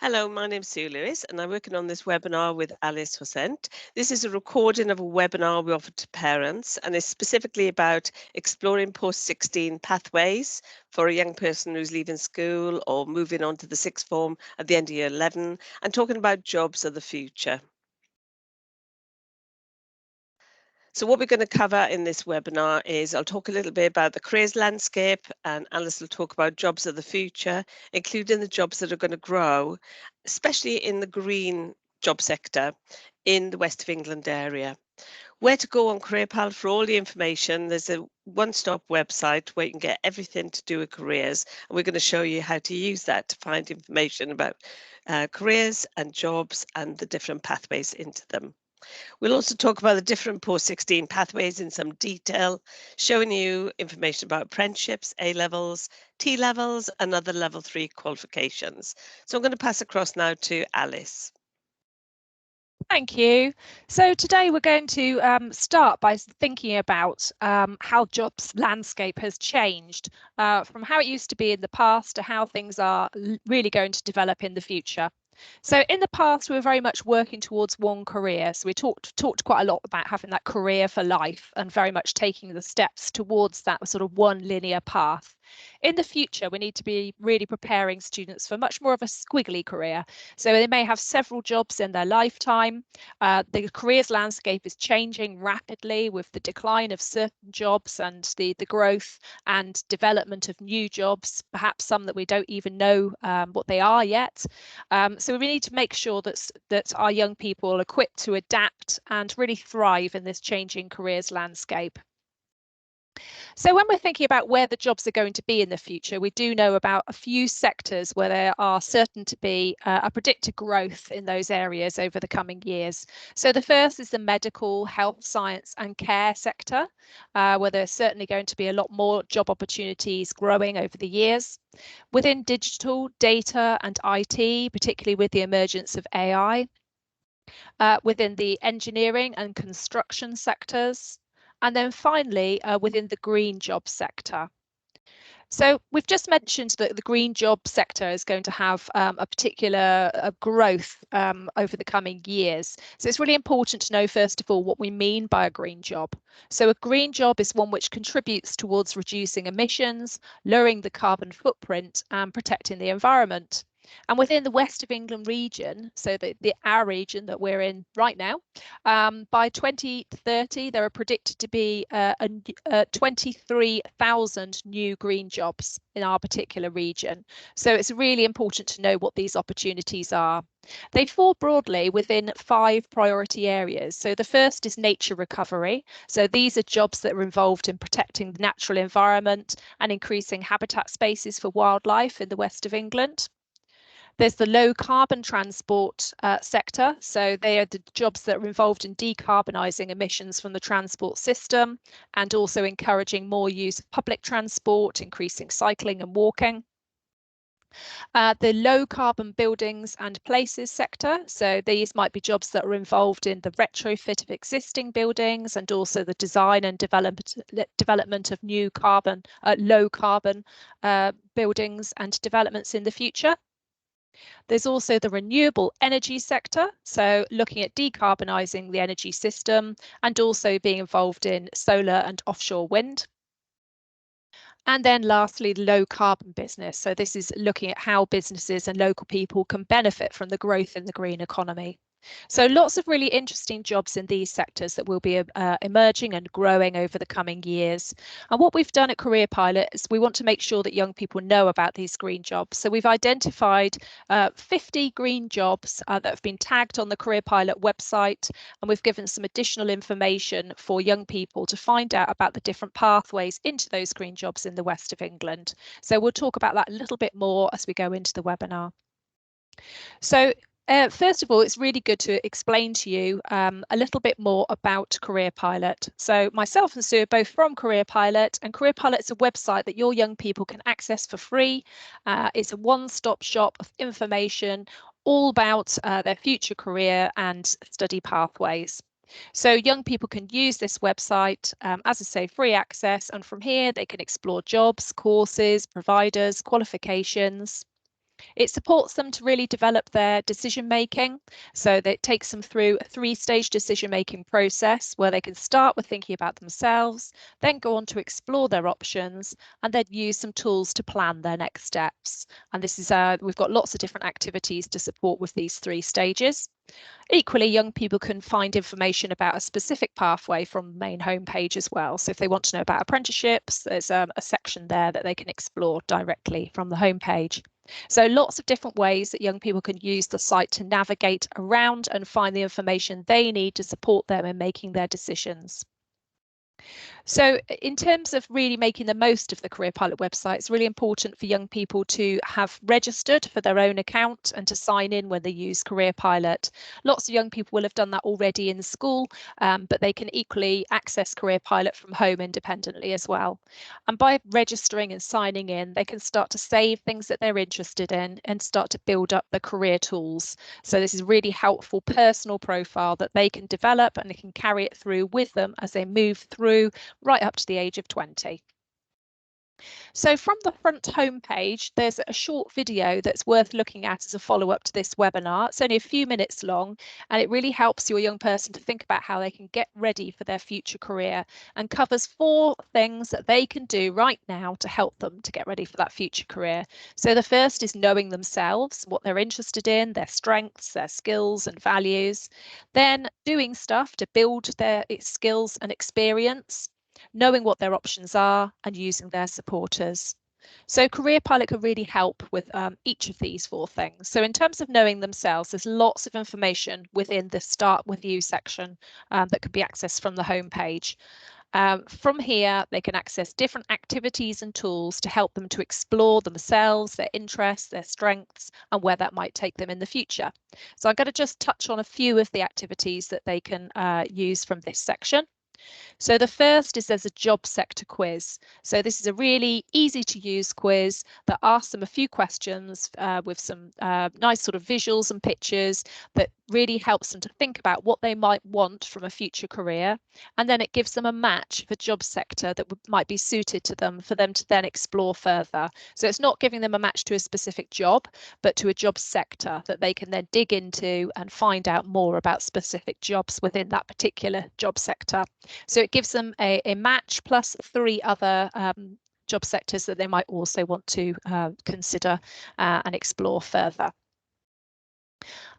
Hello, my name's Sue Lewis, and I'm working on this webinar with Alice Hosent. This is a recording of a webinar we offered to parents, and it's specifically about exploring post-16 pathways for a young person who's leaving school or moving on to the sixth form at the end of year 11, and talking about jobs of the future. So what we're going to cover in this webinar is I'll talk a little bit about the careers landscape, and Alice will talk about jobs of the future, including the jobs that are going to grow, especially in the green job sector in the West of England area. Where to go on CareerPal for all the information. There's a one-stop website where you can get everything to do with careers, and we're going to show you how to use that to find information about careers and jobs and the different pathways into them. We'll also talk about the different post-16 pathways in some detail, showing you information about apprenticeships, A-levels, T-levels, and other level 3 qualifications. So I'm going to pass across now to Alice. Thank you. So today we're going to start by thinking about how jobs landscape has changed from how it used to be in the past to how things are really going to develop in the future. So in the past, we were very much working towards one career. So we talked quite a lot about having that career for life and very much taking the steps towards that sort of one linear path. In the future, we need to be really preparing students for much more of a squiggly career. So they may have several jobs in their lifetime. The careers landscape is changing rapidly with the decline of certain jobs and the growth and development of new jobs, perhaps some that we don't even know what they are yet. So we need to make sure that our young people are equipped to adapt and really thrive in this changing careers landscape. So when we're thinking about where the jobs are going to be in the future, we do know about a few sectors where there are certain to be a predicted growth in those areas over the coming years. So the first is the medical, health, science and care sector, where there's certainly going to be a lot more job opportunities growing over the years. Within digital, data and IT, particularly with the emergence of AI. Within the engineering and construction sectors. And then finally, within the green job sector. So we've just mentioned that the green job sector is going to have a particular growth over the coming years. So it's really important to know, first of all, what we mean by a green job. So a green job is one which contributes towards reducing emissions, lowering the carbon footprint and protecting the environment. And within the West of England region, so our region that we're in right now, by 2030, there are predicted to be 23,000 new green jobs in our particular region. So it's really important to know what these opportunities are. They fall broadly within 5 priority areas. So the first is nature recovery. So these are jobs that are involved in protecting the natural environment and increasing habitat spaces for wildlife in the West of England. There's the low carbon transport sector. So they are the jobs that are involved in decarbonising emissions from the transport system and also encouraging more use of public transport, increasing cycling and walking. The low carbon buildings and places sector. So these might be jobs that are involved in the retrofit of existing buildings and also the design and development of new carbon, low carbon buildings and developments in the future. There's also the renewable energy sector, so looking at decarbonising the energy system and also being involved in solar and offshore wind. And then lastly, low carbon business. So this is looking at how businesses and local people can benefit from the growth in the green economy. So lots of really interesting jobs in these sectors that will be emerging and growing over the coming years. And what we've done at Career Pilot is we want to make sure that young people know about these green jobs. So we've identified 50 green jobs that have been tagged on the Career Pilot website, and we've given some additional information for young people to find out about the different pathways into those green jobs in the West of England. So we'll talk about that a little bit more as we go into the webinar. So first of all, it's really good to explain to you a little bit more about Career Pilot. So myself and Sue are both from Career Pilot, and Career Pilot is a website that your young people can access for free. It's a one-stop shop of information all about their future career and study pathways. So young people can use this website, as I say, free access, and from here they can explore jobs, courses, providers, qualifications. It supports them to really develop their decision making. So that it takes them through a 3-stage decision making process where they can start with thinking about themselves, then go on to explore their options, and then use some tools to plan their next steps. And this is we've got lots of different activities to support with these 3 stages. Equally, young people can find information about a specific pathway from the main homepage as well. So if they want to know about apprenticeships, there's a section there that they can explore directly from the homepage. So lots of different ways that young people can use the site to navigate around and find the information they need to support them in making their decisions. So in terms of really making the most of the Career Pilot website, it's really important for young people to have registered for their own account and to sign in when they use Career Pilot. Lots of young people will have done that already in school, but they can equally access Career Pilot from home independently as well. And by registering and signing in, they can start to save things that they're interested in and start to build up the career tools. So this is a really helpful personal profile that they can develop and they can carry it through with them as they move through right up to the age of 20. So from the front homepage, there's a short video that's worth looking at as a follow-up to this webinar. It's only a few minutes long, and it really helps your young person to think about how they can get ready for their future career and covers 4 things that they can do right now to help them to get ready for that future career. So the first is knowing themselves, what they're interested in, their strengths, their skills and values. Then doing stuff to build their skills and experience, knowing what their options are and using their supporters. So Career Pilot can really help with each of these 4 things. So in terms of knowing themselves, there's lots of information within the Start With You section that can be accessed from the homepage. From here, they can access different activities and tools to help them to explore themselves, their interests, their strengths, and where that might take them in the future. So I'm going to just touch on a few of the activities that they can use from this section. So the first is there's a job sector quiz. So this is a really easy to use quiz that asks them a few questions with some nice sort of visuals and pictures that really helps them to think about what they might want from a future career. And then it gives them a match for job sector that might be suited to them for them to then explore further. So it's not giving them a match to a specific job, but to a job sector that they can then dig into and find out more about specific jobs within that particular job sector. So it gives them a match plus 3 other job sectors that they might also want to consider and explore further.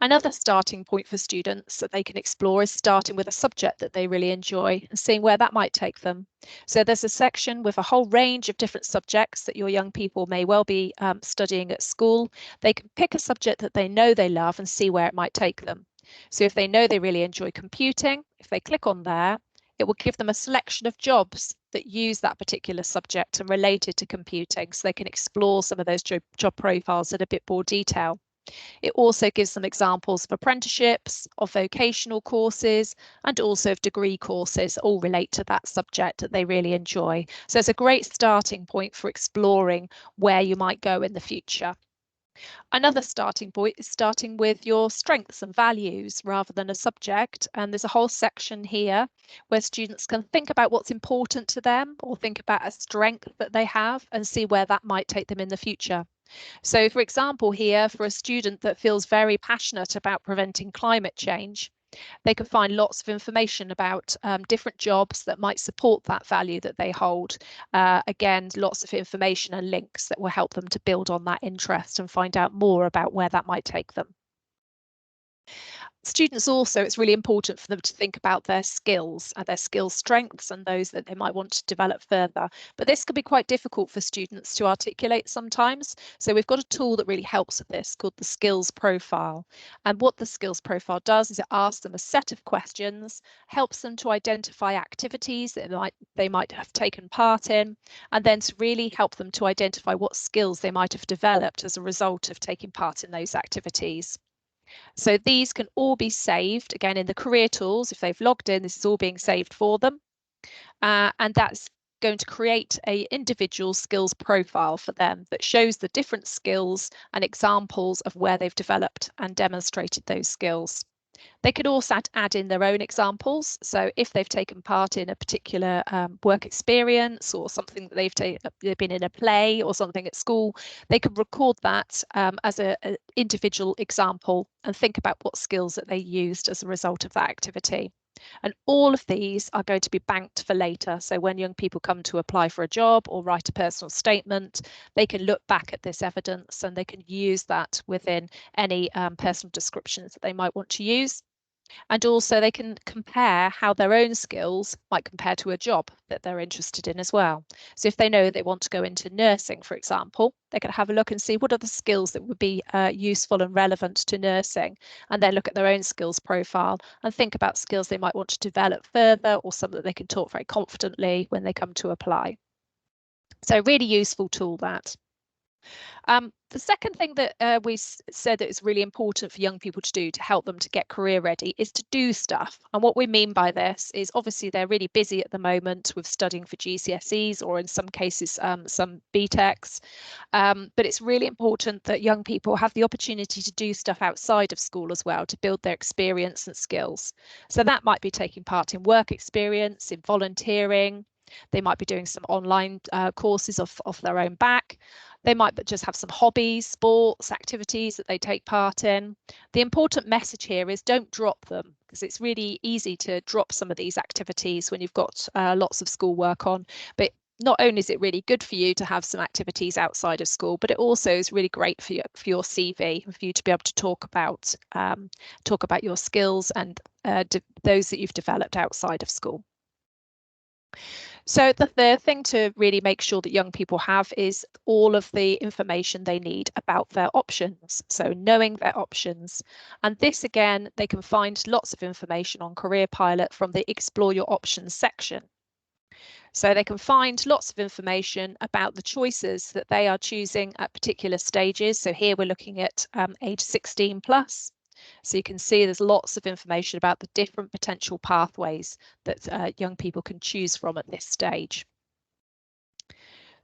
Another starting point for students that they can explore is starting with a subject that they really enjoy and seeing where that might take them. So there's a section with a whole range of different subjects that your young people may well be studying at school. They can pick a subject that they know they love and see where it might take them. So if they know they really enjoy computing, if they click on there, it will give them a selection of jobs that use that particular subject and related to computing, so they can explore some of those job profiles in a bit more detail. It also gives them examples of apprenticeships, of vocational courses, and also of degree courses, all relate to that subject that they really enjoy. So it's a great starting point for exploring where you might go in the future. Another starting point is starting with your strengths and values rather than a subject. And there's a whole section here where students can think about what's important to them or think about a strength that they have and see where that might take them in the future. So, for example, here for a student that feels very passionate about preventing climate change, they can find lots of information about different jobs that might support that value that they hold. Again, lots of information and links that will help them to build on that interest and find out more about where that might take them. Students also, it's really important for them to think about their skills and their skill strengths and those that they might want to develop further. But this can be quite difficult for students to articulate sometimes. So we've got a tool that really helps with this called the skills profile. And what the skills profile does is it asks them a set of questions, helps them to identify activities that they might have taken part in, and then to really help them to identify what skills they might have developed as a result of taking part in those activities. So these can all be saved again in the career tools. If they've logged in, this is all being saved for them. And that's going to create an individual skills profile for them that shows the different skills and examples of where they've developed and demonstrated those skills. They could also add in their own examples. So if they've taken part in a particular work experience or something that they've been in a play or something at school, they could record that as an individual example and think about what skills that they used as a result of that activity. And all of these are going to be banked for later. So when young people come to apply for a job or write a personal statement, they can look back at this evidence and they can use that within any personal descriptions that they might want to use. And also they can compare how their own skills might compare to a job that they're interested in as well. So if they know they want to go into nursing, for example, they can have a look and see what are the skills that would be useful and relevant to nursing, and then look at their own skills profile and think about skills they might want to develop further or some that they can talk very confidently when they come to apply. So really useful tool that. The second thing that we said that is really important for young people to do to help them to get career ready is to do stuff. And what we mean by this is obviously they're really busy at the moment with studying for GCSEs or in some cases some BTECs. But it's really important that young people have the opportunity to do stuff outside of school as well to build their experience and skills. So that might be taking part in work experience, in volunteering. They might be doing some online courses off their own back. They might just have some hobbies, sports, activities that they take part in. The important message here is don't drop them, because it's really easy to drop some of these activities when you've got lots of schoolwork on. But not only is it really good for you to have some activities outside of school, but it also is really great for your CV, for you to be able to talk about your skills and those that you've developed outside of school. So the third thing to really make sure that young people have is all of the information they need about their options. So knowing their options. And this again, they can find lots of information on Career Pilot from the Explore Your Options section. So they can find lots of information about the choices that they are choosing at particular stages. So here we're looking at age 16 plus. So you can see there's lots of information about the different potential pathways that young people can choose from at this stage.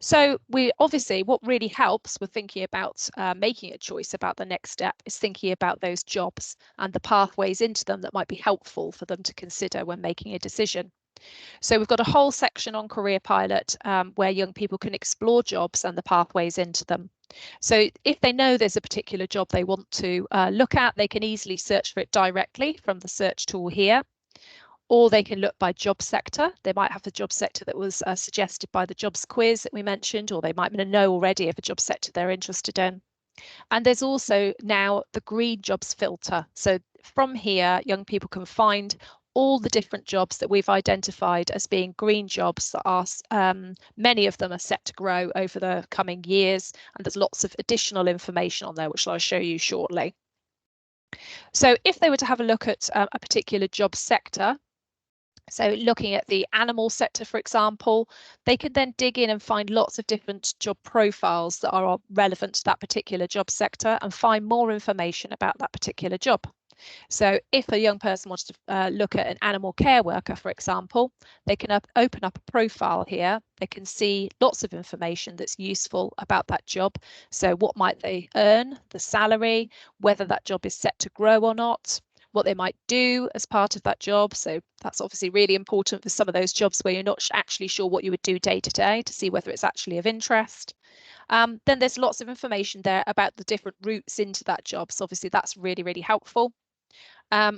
So what really helps with thinking about making a choice about the next step is thinking about those jobs and the pathways into them that might be helpful for them to consider when making a decision. So we've got a whole section on Career Pilot where young people can explore jobs and the pathways into them. So if they know there's a particular job they want to look at, they can easily search for it directly from the search tool here. Or they can look by job sector. They might have the job sector that was suggested by the jobs quiz that we mentioned, or they might know already of a job sector they're interested in. And there's also now the green jobs filter. So from here, young people can find all the different jobs that we've identified as being green jobs that are many of them are set to grow over the coming years, and there's lots of additional information on there which I'll show you shortly. So if they were to have a look at a particular job sector, so looking at the animal sector, for example, they could then dig in and find lots of different job profiles that are relevant to that particular job sector and find more information about that particular job. So if a young person wants to look at an animal care worker, for example, they can open up a profile here. They can see lots of information that's useful about that job. So what might they earn, the salary, whether that job is set to grow or not, what they might do as part of that job. So that's obviously really important for some of those jobs where you're not actually sure what you would do day to day to see whether it's actually of interest. Then there's lots of information there about the different routes into that job. So obviously that's really, really helpful.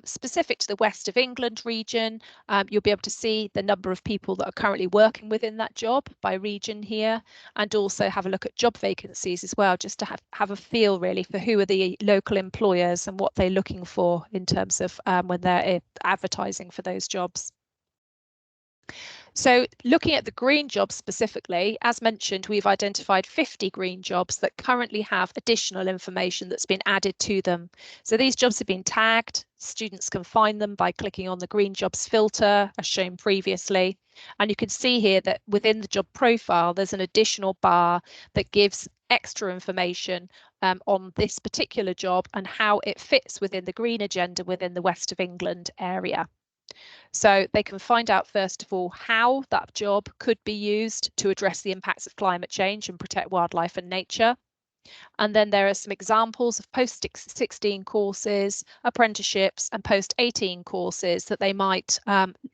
Specific to the West of England region, you'll be able to see the number of people that are currently working within that job by region here, and also have a look at job vacancies as well, just to have a feel really for who are the local employers and what they're looking for in terms of when they're advertising for those jobs. So looking at the green jobs specifically, as mentioned, we've identified 50 green jobs that currently have additional information that's been added to them. So these jobs have been tagged. Students can find them by clicking on the green jobs filter as shown previously. And you can see here that within the job profile, there's an additional bar that gives extra information on this particular job and how it fits within the green agenda within the West of England area. So they can find out, first of all, how that job could be used to address the impacts of climate change and protect wildlife and nature. And then there are some examples of post-16 courses, apprenticeships and post-18 courses that they might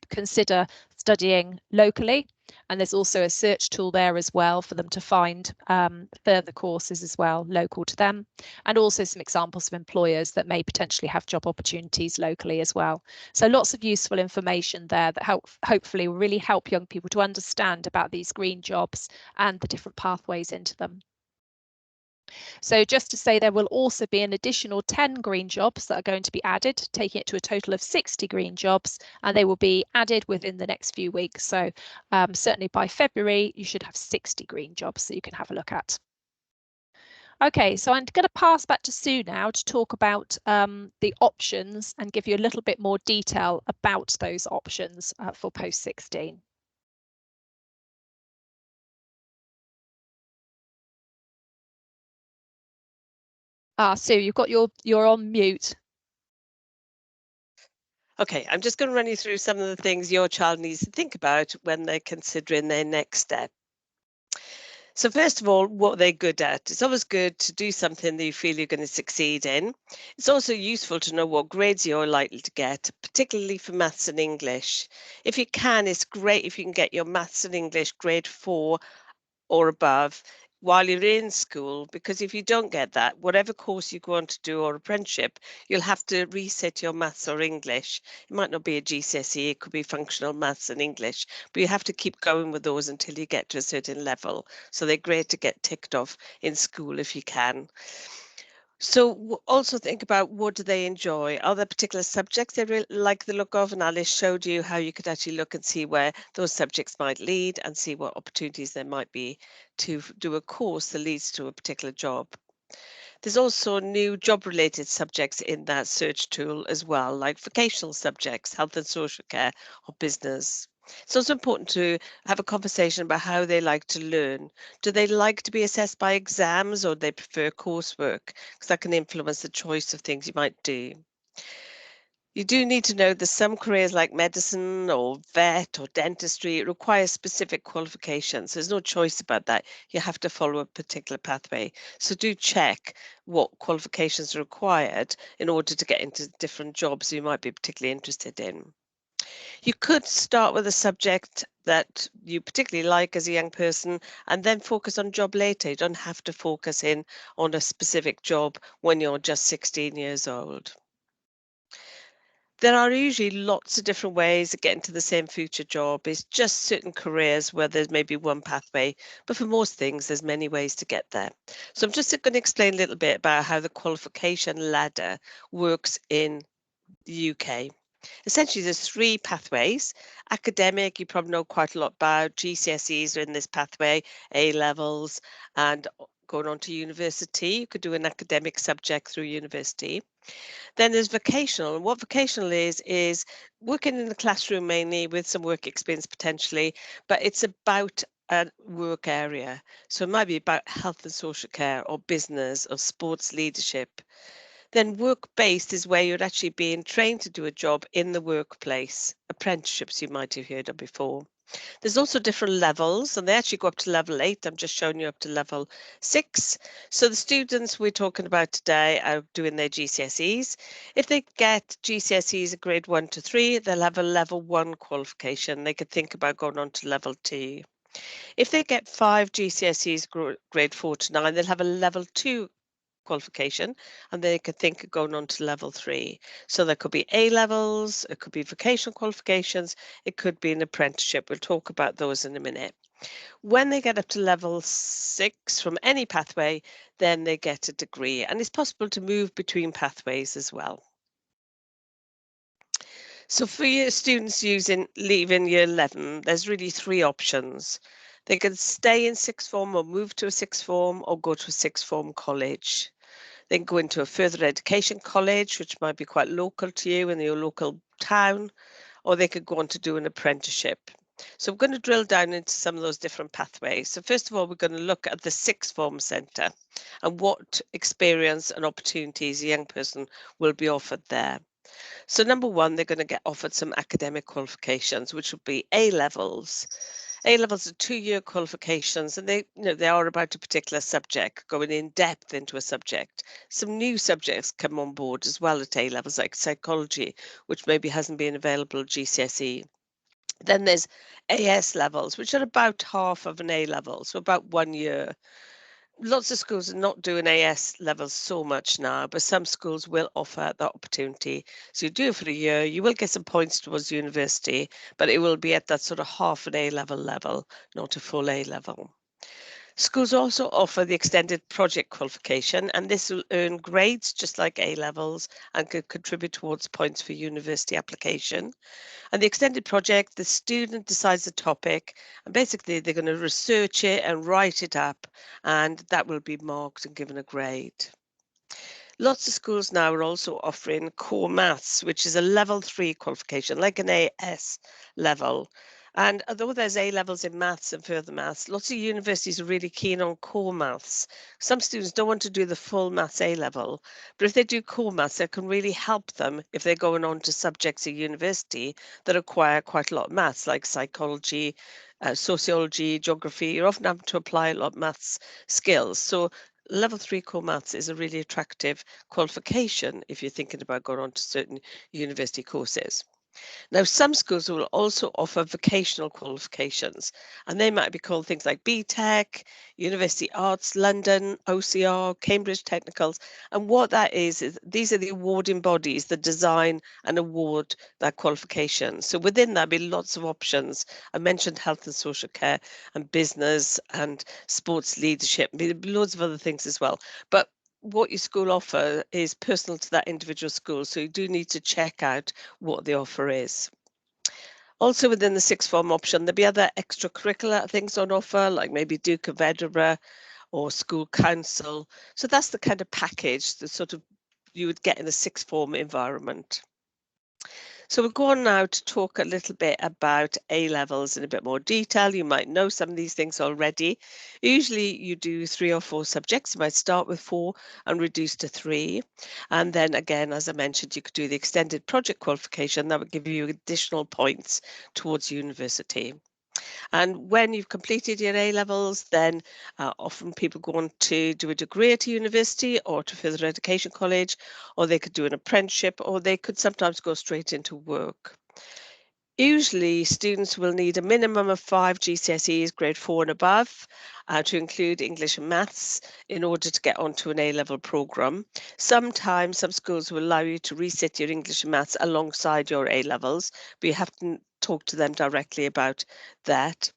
consider studying locally. And there's also a search tool there as well for them to find further courses as well local to them. And also some examples of employers that may potentially have job opportunities locally as well. So lots of useful information there that hopefully will really help young people to understand about these green jobs and the different pathways into them. So just to say, there will also be an additional 10 green jobs that are going to be added, taking it to a total of 60 green jobs, and they will be added within the next few weeks. So certainly by February, you should have 60 green jobs that you can have a look at. Okay, so I'm going to pass back to Sue now to talk about the options and give you a little bit more detail about those options for post-16. Sue, you're on mute. Okay, I'm just going to run you through some of the things your child needs to think about when they're considering their next step. So first of all, what they're good at. It's always good to do something that you feel you're going to succeed in. It's also useful to know what grades you're likely to get, particularly for maths and English. If you can, it's great if you can get your maths and English grade 4 or above while you're in school, because if you don't get that, whatever course you go on to do or apprenticeship, you'll have to reset your maths or English. It might not be a GCSE, it could be functional maths and English, but you have to keep going with those until you get to a certain level. So they're great to get ticked off in school if you can. So also think about, what do they enjoy? Are there particular subjects they really like the look of? And Alice showed you how you could actually look and see where those subjects might lead and see what opportunities there might be to do a course that leads to a particular job. There's also new job related subjects in that search tool as well, like vocational subjects, health and social care or business. It's also important to have a conversation about how they like to learn. Do they like to be assessed by exams, or do they prefer coursework? Because that can influence the choice of things you might do. You do need to know that some careers like medicine or vet or dentistry require specific qualifications. There's no choice about that. You have to follow a particular pathway. So do check what qualifications are required in order to get into different jobs you might be particularly interested in. You could start with a subject that you particularly like as a young person and then focus on job later. You don't have to focus in on a specific job when you're just 16 years old. There are usually lots of different ways of getting to the same future job. It's just certain careers where there's maybe one pathway, but for most things, there's many ways to get there. So I'm just going to explain a little bit about how the qualification ladder works in the UK. Essentially, there's three pathways. Academic, you probably know quite a lot about. GCSEs are in this pathway, A levels, and going on to university. You could do an academic subject through university. Then there's vocational. And what vocational is working in the classroom mainly with some work experience potentially, but it's about a work area. So it might be about health and social care or business or sports leadership. Then work-based is where you're actually being trained to do a job in the workplace. Apprenticeships you might have heard of before. There's also different levels, and they actually go up to level 8. I'm just showing you up to level 6. So the students we're talking about today are doing their GCSEs. If they get GCSEs at grade 1 to 3, they'll have a level 1 qualification. They could think about going on to level 2. If they get 5 GCSEs grade 4 to 9, they'll have a level 2 qualification, and they could think of going on to level 3. So there could be A levels, it could be vocational qualifications, it could be an apprenticeship. We'll talk about those in a minute. When they get up to level 6 from any pathway, then they get a degree, and it's possible to move between pathways as well. So for your students leaving year 11, there's really three options. They can stay in sixth form or move to a sixth form or go to a sixth form college. Then go into a further education college, which might be quite local to you in your local town, or they could go on to do an apprenticeship. So we're going to drill down into some of those different pathways. So first of all, we're going to look at the sixth form centre and what experience and opportunities a young person will be offered there. So number one, they're going to get offered some academic qualifications, which would be A levels. A-levels are 2-year qualifications, and they are about a particular subject, going in depth into a subject. Some new subjects come on board as well at A-levels, like psychology, which maybe hasn't been available at GCSE. Then there's AS levels, which are about half of an A level, so about 1 year. Lots of schools are not doing AS levels so much now, but some schools will offer that opportunity. So you do it for a year, you will get some points towards university, but it will be at that sort of half an A level, not a full A level. Schools also offer the extended project qualification, and this will earn grades just like A levels and could contribute towards points for university application. And the extended project, the student decides the topic, and basically they're going to research it and write it up, and that will be marked and given a grade. Lots of schools now are also offering core maths, which is a level 3 qualification, like an AS level. And although there's A levels in maths and further maths, lots of universities are really keen on core maths. Some students don't want to do the full maths A level, but if they do core maths, it can really help them if they're going on to subjects at university that require quite a lot of maths, like psychology, sociology, geography. You're often having to apply a lot of maths skills. So level 3 core maths is a really attractive qualification if you're thinking about going on to certain university courses. Now, some schools will also offer vocational qualifications, and they might be called things like BTEC, University Arts London, OCR, Cambridge Technicals. And what that is these are the awarding bodies that design and award that qualification. So within that, be lots of options. I mentioned health and social care and business and sports leadership, loads of other things as well. But what your school offer is personal to that individual school. So you do need to check out what the offer is. Also within the sixth form option, there'll be other extracurricular things on offer, like maybe Duke of Edinburgh or school council. So that's the kind of package that sort of you would get in the sixth form environment. So we'll go on now to talk a little bit about A levels in a bit more detail. You might know some of these things already. Usually you do 3 or 4 subjects. You might start with 4 and reduce to 3. And then again, as I mentioned, you could do the extended project qualification. That would give you additional points towards university. And when you've completed your A levels, then often people go on to do a degree at a university or to further education college, or they could do an apprenticeship, or they could sometimes go straight into work. Usually, students will need a minimum of 5 GCSEs, grade 4 and above, to include English and maths in order to get onto an A-level programme. Sometimes some schools will allow you to resit your English and maths alongside your A-levels, but you have to talk to them directly about that.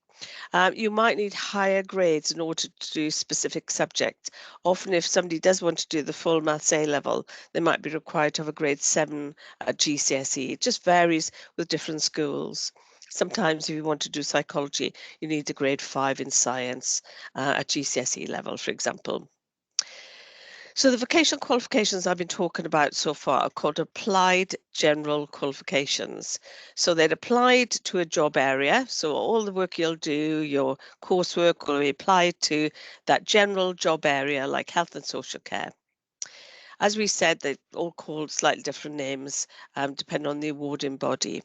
You might need higher grades in order to do specific subjects. Often if somebody does want to do the full maths A level, they might be required to have a grade 7 at GCSE. It just varies with different schools. Sometimes if you want to do psychology, you need a grade 5 in science at GCSE level, for example. So the vocational qualifications I've been talking about so far are called applied general qualifications. So they're applied to a job area. So all the work you'll do, your coursework will be applied to that general job area like health and social care. As we said, they're all called slightly different names depending on the awarding body.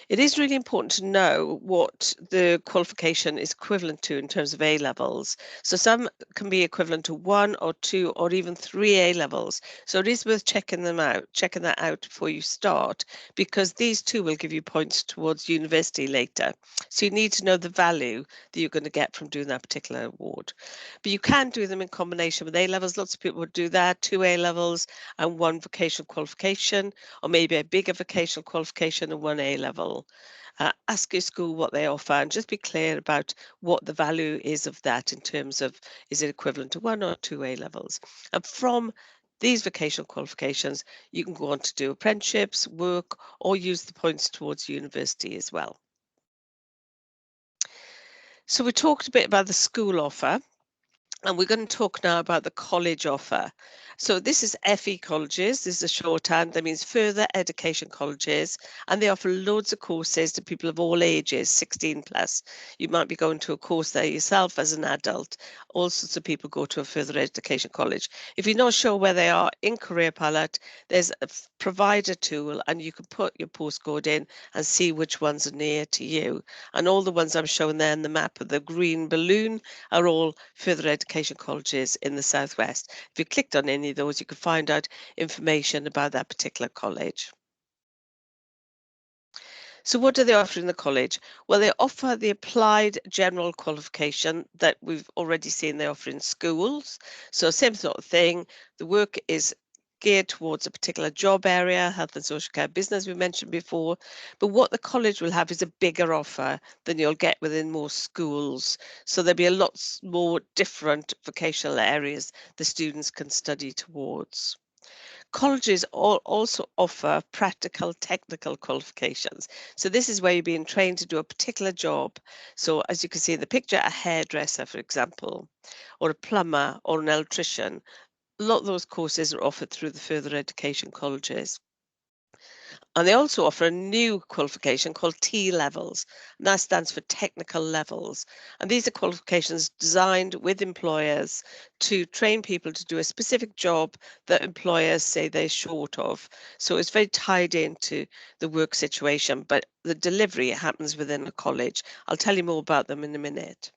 It is really important to know what the qualification is equivalent to in terms of A levels. So some can be equivalent to 1 or 2 or even 3 A levels. So it is worth checking that out before you start, because these two will give you points towards university later. So you need to know the value that you're going to get from doing that particular award. But you can do them in combination with A levels. Lots of people would do that, 2 A levels and 1 vocational qualification, or maybe a bigger vocational qualification and 1 A level. Ask your school what they offer and just be clear about what the value is of that in terms of, is it equivalent to 1 or 2 A levels? And from these vocational qualifications, you can go on to do apprenticeships, work, or use the points towards university as well. So we talked a bit about the school offer. And we're going to talk now about the college offer. So this is FE colleges. This is a shorthand. That means further education colleges. And they offer loads of courses to people of all ages, 16 plus. You might be going to a course there yourself as an adult. All sorts of people go to a further education college. If you're not sure where they are in Career Palette, there's a provider tool and you can put your postcode in and see which ones are near to you. And all the ones I'm showing there in the map of the green balloon are all further education colleges in the Southwest. If you clicked on any of those, you could find out information about that particular college. So what do they offer in the college? Well, they offer the applied general qualification that we've already seen they offer in schools. So same sort of thing. The work is geared towards a particular job area, health and social care business we mentioned before. But what the college will have is a bigger offer than you'll get within most schools. So there'll be a lot more different vocational areas the students can study towards. Colleges also offer practical technical qualifications. So this is where you're being trained to do a particular job. So as you can see in the picture, a hairdresser, for example, or a plumber or an electrician. A lot of those courses are offered through the further education colleges. And they also offer a new qualification called T levels, and that stands for technical levels. And these are qualifications designed with employers to train people to do a specific job that employers say they're short of. So it's very tied into the work situation, but the delivery happens within a college. I'll tell you more about them in a minute.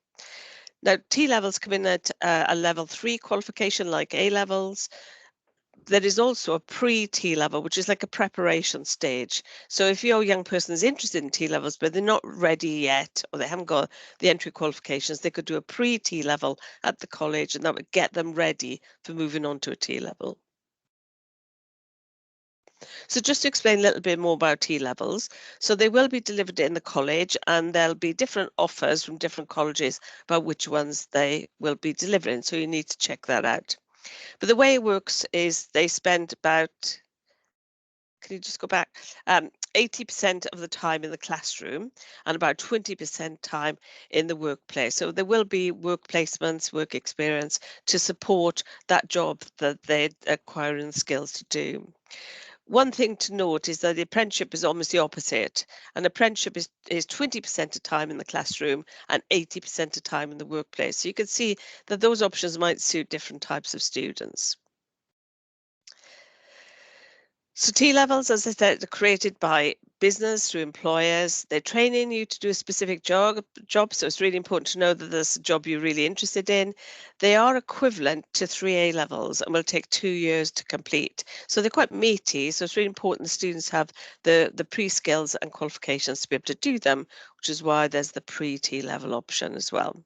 Now, T levels come in at a level 3 qualification like A levels. There is also a pre-T level, which is like a preparation stage. So if your young person is interested in T levels, but they're not ready yet, or they haven't got the entry qualifications, they could do a pre-T level at the college, and that would get them ready for moving on to a T level. So just to explain a little bit more about T levels, so they will be delivered in the college, and there'll be different offers from different colleges about which ones they will be delivering. So you need to check that out. But the way it works is they spend about, can you just go back? 80% of the time in the classroom and about 20% time in the workplace. So there will be work placements, work experience to support that job that they're acquiring the skills to do. One thing to note is that the apprenticeship is almost the opposite. An apprenticeship is 20% of time in the classroom and 80% of time in the workplace. So you can see that those options might suit different types of students. So T levels, as I said, are created by business through employers. They're training you to do a specific job. So it's really important to know that there's a job you're really interested in. They are equivalent to 3A levels and will take 2 years to complete. So they're quite meaty. So it's really important the students have the pre-skills and qualifications to be able to do them, which is why there's the pre-T level option as well.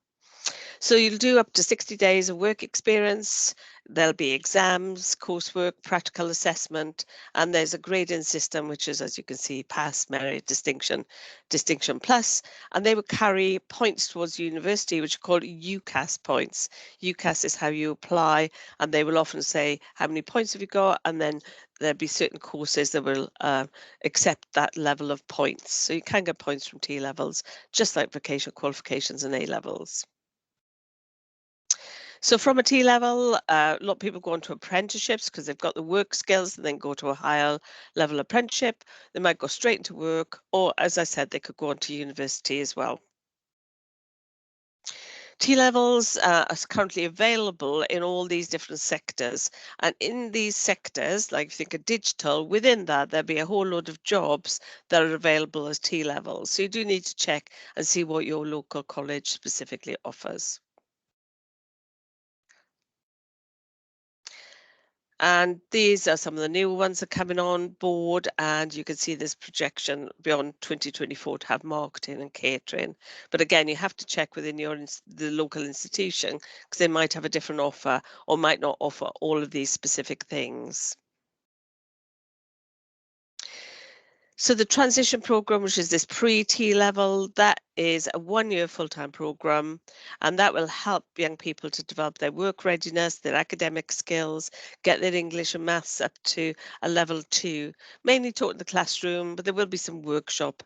So you'll do up to 60 days of work experience. There'll be exams, coursework, practical assessment, and there's a grading system, which is, as you can see, pass, merit, distinction, distinction plus, and they will carry points towards university, which are called UCAS points. UCAS is how you apply, and they will often say, how many points have you got? And then there'll be certain courses that will accept that level of points. So you can get points from T levels, just like vocational qualifications and A levels. So from a T level, a lot of people go on to apprenticeships because they've got the work skills and then go to a higher level apprenticeship. They might go straight into work, or as I said, they could go on to university as well. T levels are currently available in all these different sectors. And in these sectors, like think of digital, within that, there'll be a whole load of jobs that are available as T levels. So you do need to check and see what your local college specifically offers. And these are some of the newer ones that are coming on board, and you can see this projection beyond 2024 to have marketing and catering. But again, you have to check within the local institution because they might have a different offer or might not offer all of these specific things. So the transition program, which is this pre-T level, that is a 1-year full-time program, and that will help young people to develop their work readiness, their academic skills, get their English and maths up to a level 2, mainly taught in the classroom, but there will be some workshop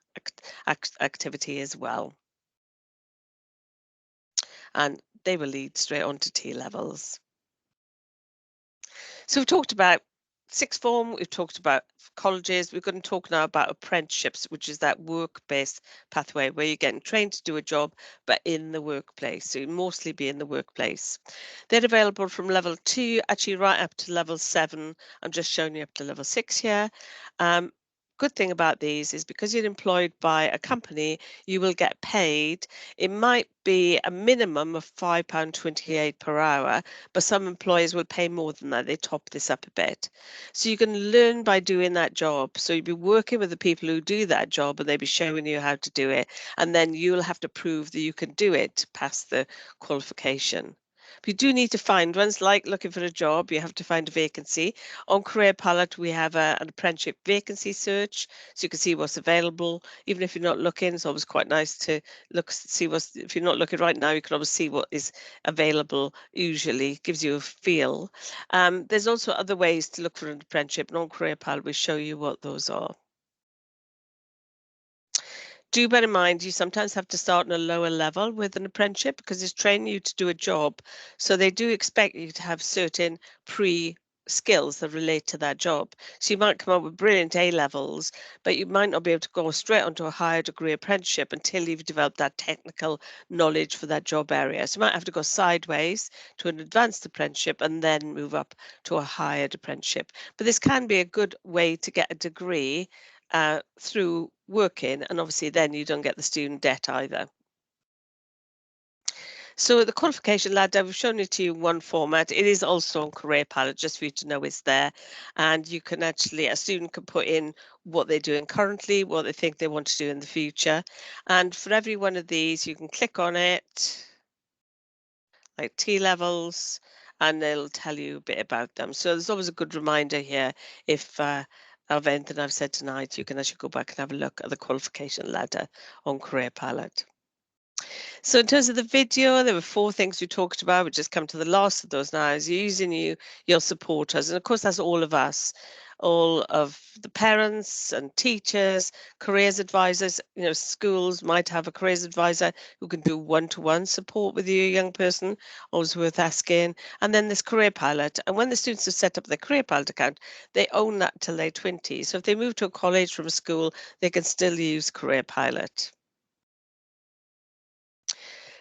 activity as well. and they will lead straight on to T levels. So we've talked about sixth form, we've talked about colleges, we're going to talk now about apprenticeships, which is that work-based pathway where you're getting trained to do a job, but in the workplace. So you'll mostly be in the workplace. They're available from level 2, actually right up to level 7. I'm just showing you up to level 6 here. Good thing about these is because you're employed by a company, you will get paid. It might be a minimum of £5.28 per hour, but some employers will pay more than that. They top this up a bit. So you can learn by doing that job. So you'll be working with the people who do that job and they'll be showing you how to do it. And then you'll have to prove that you can do it to pass the qualification. But you do need to find ones, like looking for a job, you have to find a vacancy. On Career Palette, we have an apprenticeship vacancy search, so you can see what's available. Even if you're not looking, it's always quite nice to look, see what's, if you're not looking right now, you can always see what is available. Usually gives you a feel. There's also other ways to look for an apprenticeship, and on Career Palette, we show you what those are. Do bear in mind you sometimes have to start on a lower level with an apprenticeship because it's training you to do a job. So they do expect you to have certain skills that relate to that job. So you might come up with brilliant A levels, but you might not be able to go straight onto a higher degree apprenticeship until you've developed that technical knowledge for that job area. So you might have to go sideways to an advanced apprenticeship and then move up to a higher apprenticeship. But this can be a good way to get a degree through working, and obviously then you don't get the student debt either. So the qualification ladder, we've shown it to you in one format. It is also on Career Palette, just for you to know it's there. And you can actually, a student can put in what they're doing currently, what they think they want to do in the future. And for every one of these, you can click on it, like T levels, and it'll tell you a bit about them. So there's always a good reminder here if of anything I've said tonight, you can actually go back and have a look at the qualification ladder on Career Palette. So in terms of the video, there were 4 things we talked about. We just come to the last of those now. Is using your supporters, and of course that's all of us, all of the parents and teachers, careers advisors. You know, schools might have a careers advisor who can do one-to-one support with you, young person. Always worth asking. And then this Career Pilot. And when the students have set up their Career Pilot account, they own that till they're 20. So if they move to a college from a school, they can still use Career Pilot.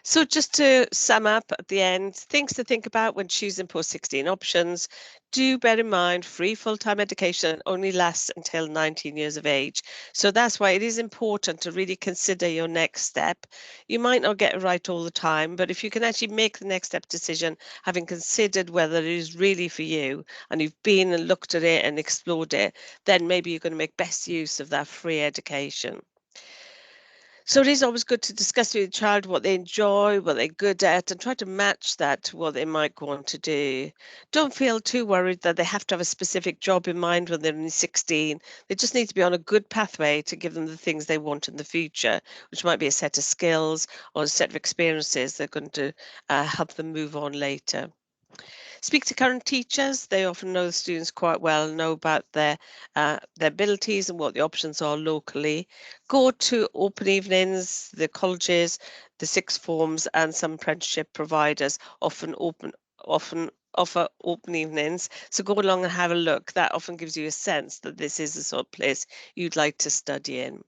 So just to sum up at the end, things to think about when choosing post-16 options. Do bear in mind free full-time education only lasts until 19 years of age. So that's why it is important to really consider your next step. You might not get it right all the time, but if you can actually make the next step decision, having considered whether it is really for you and you've been and looked at it and explored it, then maybe you're going to make best use of that free education. So it is always good to discuss with your child what they enjoy, what they're good at, and try to match that to what they might want to do. Don't feel too worried that they have to have a specific job in mind when they're only 16. They just need to be on a good pathway to give them the things they want in the future, which might be a set of skills or a set of experiences that are going to help them move on later. Speak to current teachers. They often know the students quite well, know about their abilities and what the options are locally. Go to open evenings, the colleges, the sixth forms, and some apprenticeship providers often offer open evenings. So go along and have a look. That often gives you a sense that this is the sort of place you'd like to study in.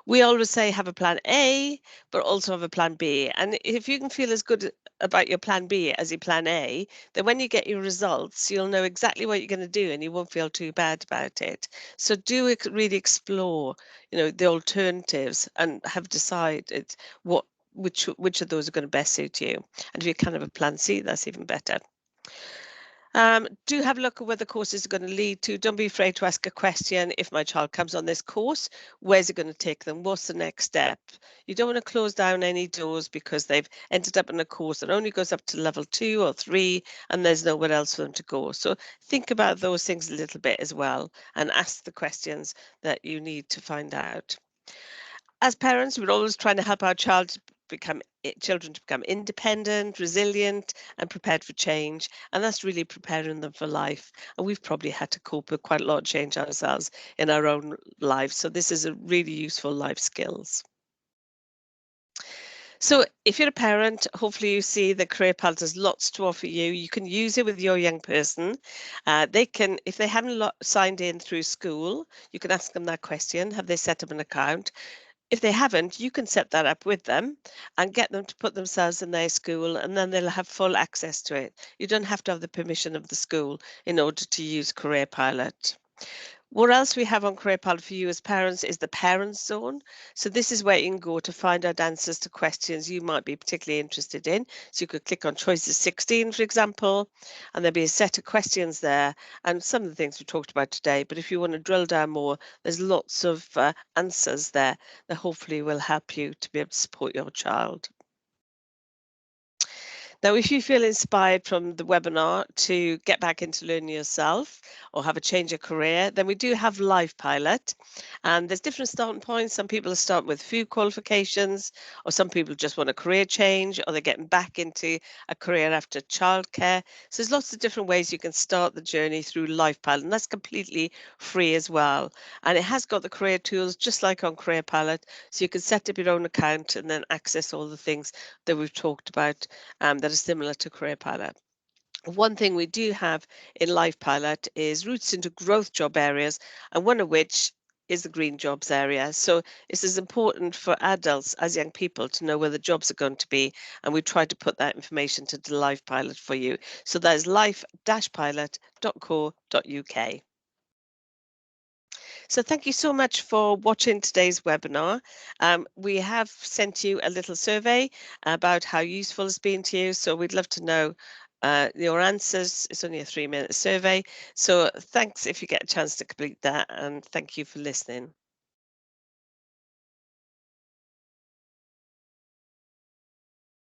We always say have a plan A, but also have a plan B. And if you can feel as good about your plan B as your plan A, then when you get your results, you'll know exactly what you're going to do and you won't feel too bad about it. So do really explore, the alternatives and have decided which of those are going to best suit you. And if you kind of a plan C, that's even better. Do have a look at where the courses are going to lead to. Don't be afraid to ask a question. If my child comes on this course, where's it going to take them? What's the next step? You don't want to close down any doors because they've ended up in a course that only goes up to level 2 or 3 and there's nowhere else for them to go. So think about those things a little bit as well and ask the questions that you need to find out. As parents, we're always trying to help our children to become independent, resilient, and prepared for change. And that's really preparing them for life. And we've probably had to cope with quite a lot of change ourselves in our own lives. So this is a really useful life skills. So if you're a parent, hopefully you see that Career Pals has lots to offer you. You can use it with your young person. They can, if they haven't signed in through school, you can ask them that question. Have they set up an account? If they haven't, you can set that up with them and get them to put themselves in their school, and then they'll have full access to it. You don't have to have the permission of the school in order to use Career Pilot. What else we have on Career Pilot for you as parents is the Parents Zone. So this is where you can go to find out answers to questions you might be particularly interested in. So you could click on choices 16, for example, and there'll be a set of questions there and some of the things we talked about today. But if you want to drill down more, there's lots of answers there that hopefully will help you to be able to support your child. Now, if you feel inspired from the webinar to get back into learning yourself or have a change of career, then we do have Live Pilot. And there's different starting points. Some people are starting with few qualifications, or some people just want a career change, or they're getting back into a career after childcare. So there's lots of different ways you can start the journey through Live Pilot, and that's completely free as well. And it has got the career tools just like on Career Pilot, so you can set up your own account and then access all the things that we've talked about that are similar to Career Pilot. One thing we do have in Life Pilot is routes into growth job areas, and one of which is the green jobs area. So this is important for adults as young people to know where the jobs are going to be, and we try to put that information to the Life Pilot for you. So that is life-pilot.co.uk. So thank you so much for watching today's webinar. We have sent you a little survey about how useful it's been to you. So we'd love to know your answers. It's only a 3-minute survey. So thanks if you get a chance to complete that, and thank you for listening.